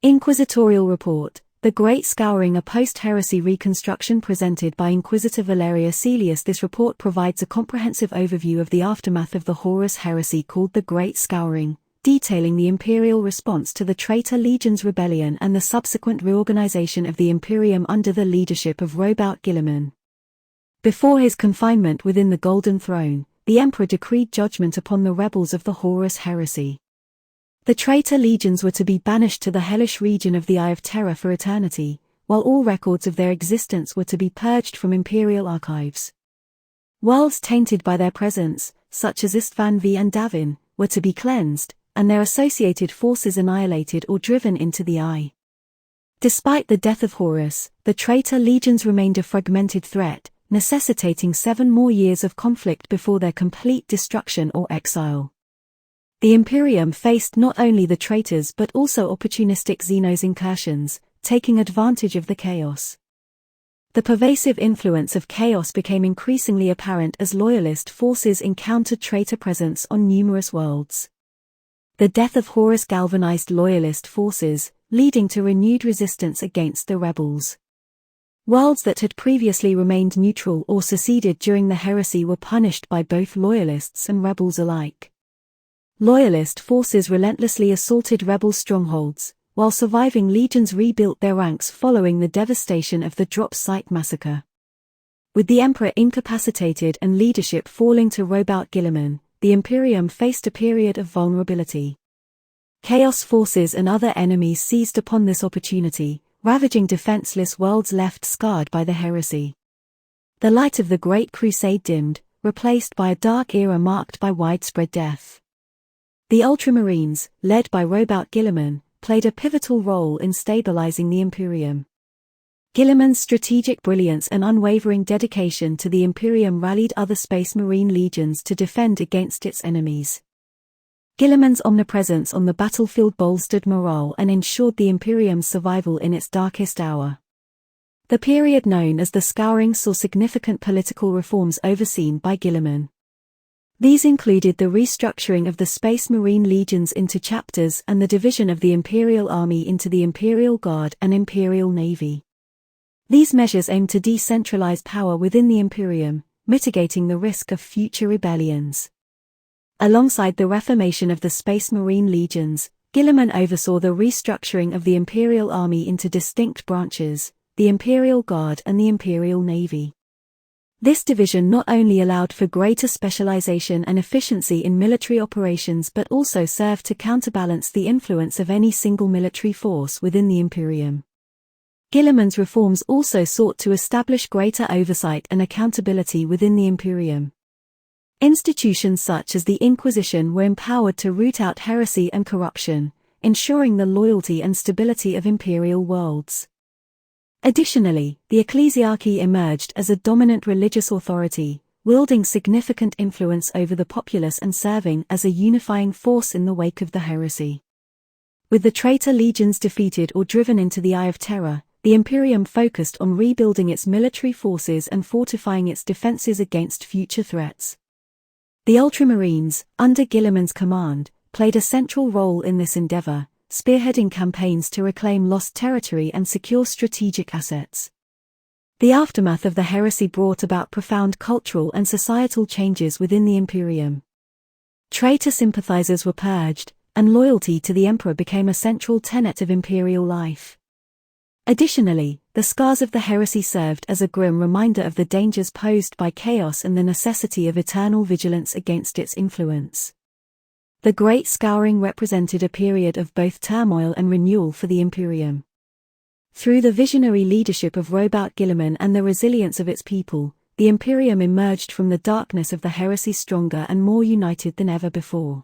Inquisitorial Report: The Great Scouring, a post-heresy reconstruction presented by Inquisitor Valeria Caelius. This report provides a comprehensive overview of the aftermath of the Horus heresy called the Great Scouring, detailing the imperial response to the Traitor Legion's rebellion and the subsequent reorganization of the Imperium under the leadership of Robout Guilliman. Before his confinement within the Golden Throne, the Emperor decreed judgment upon the rebels of the Horus heresy. The traitor legions were to be banished to the hellish region of the Eye of Terror for eternity, while all records of their existence were to be purged from imperial archives. Worlds tainted by their presence, such as Istvan V and Davin, were to be cleansed, and their associated forces annihilated or driven into the Eye. Despite the death of Horus, the traitor legions remained a fragmented threat, necessitating 7 more years of conflict before their complete destruction or exile. The Imperium faced not only the traitors but also opportunistic Xenos incursions, taking advantage of the chaos. The pervasive influence of chaos became increasingly apparent as loyalist forces encountered traitor presence on numerous worlds. The death of Horus galvanized loyalist forces, leading to renewed resistance against the rebels. Worlds that had previously remained neutral or seceded during the heresy were punished by both loyalists and rebels alike. Loyalist forces relentlessly assaulted rebel strongholds, while surviving legions rebuilt their ranks following the devastation of the Drop Site massacre. With the Emperor incapacitated and leadership falling to Robout Guilliman, the Imperium faced a period of vulnerability. Chaos forces and other enemies seized upon this opportunity, ravaging defenseless worlds left scarred by the heresy. The light of the Great Crusade dimmed, replaced by a dark era marked by widespread death. The Ultramarines, led by Robout Guilliman, played a pivotal role in stabilizing the Imperium. Guilliman's strategic brilliance and unwavering dedication to the Imperium rallied other Space Marine legions to defend against its enemies. Guilliman's omnipresence on the battlefield bolstered morale and ensured the Imperium's survival in its darkest hour. The period known as the Scouring saw significant political reforms overseen by Guilliman. These included the restructuring of the Space Marine legions into chapters and the division of the Imperial Army into the Imperial Guard and Imperial Navy. These measures aimed to decentralize power within the Imperium, mitigating the risk of future rebellions. Alongside the reformation of the Space Marine legions, Guilliman oversaw the restructuring of the Imperial Army into distinct branches, the Imperial Guard and the Imperial Navy. This division not only allowed for greater specialization and efficiency in military operations but also served to counterbalance the influence of any single military force within the Imperium. Guilliman's reforms also sought to establish greater oversight and accountability within the Imperium. Institutions such as the Inquisition were empowered to root out heresy and corruption, ensuring the loyalty and stability of imperial worlds. Additionally, the ecclesiarchy emerged as a dominant religious authority, wielding significant influence over the populace and serving as a unifying force in the wake of the heresy. With the traitor legions defeated or driven into the Eye of Terror, the Imperium focused on rebuilding its military forces and fortifying its defenses against future threats. The Ultramarines, under Guilliman's command, played a central role in this endeavor, spearheading campaigns to reclaim lost territory and secure strategic assets. The aftermath of the heresy brought about profound cultural and societal changes within the Imperium. Traitor sympathizers were purged, and loyalty to the Emperor became a central tenet of imperial life. Additionally, the scars of the heresy served as a grim reminder of the dangers posed by chaos and the necessity of eternal vigilance against its influence. The Great Scouring represented a period of both turmoil and renewal for the Imperium. Through the visionary leadership of Robout Guilliman and the resilience of its people, the Imperium emerged from the darkness of the heresy stronger and more united than ever before.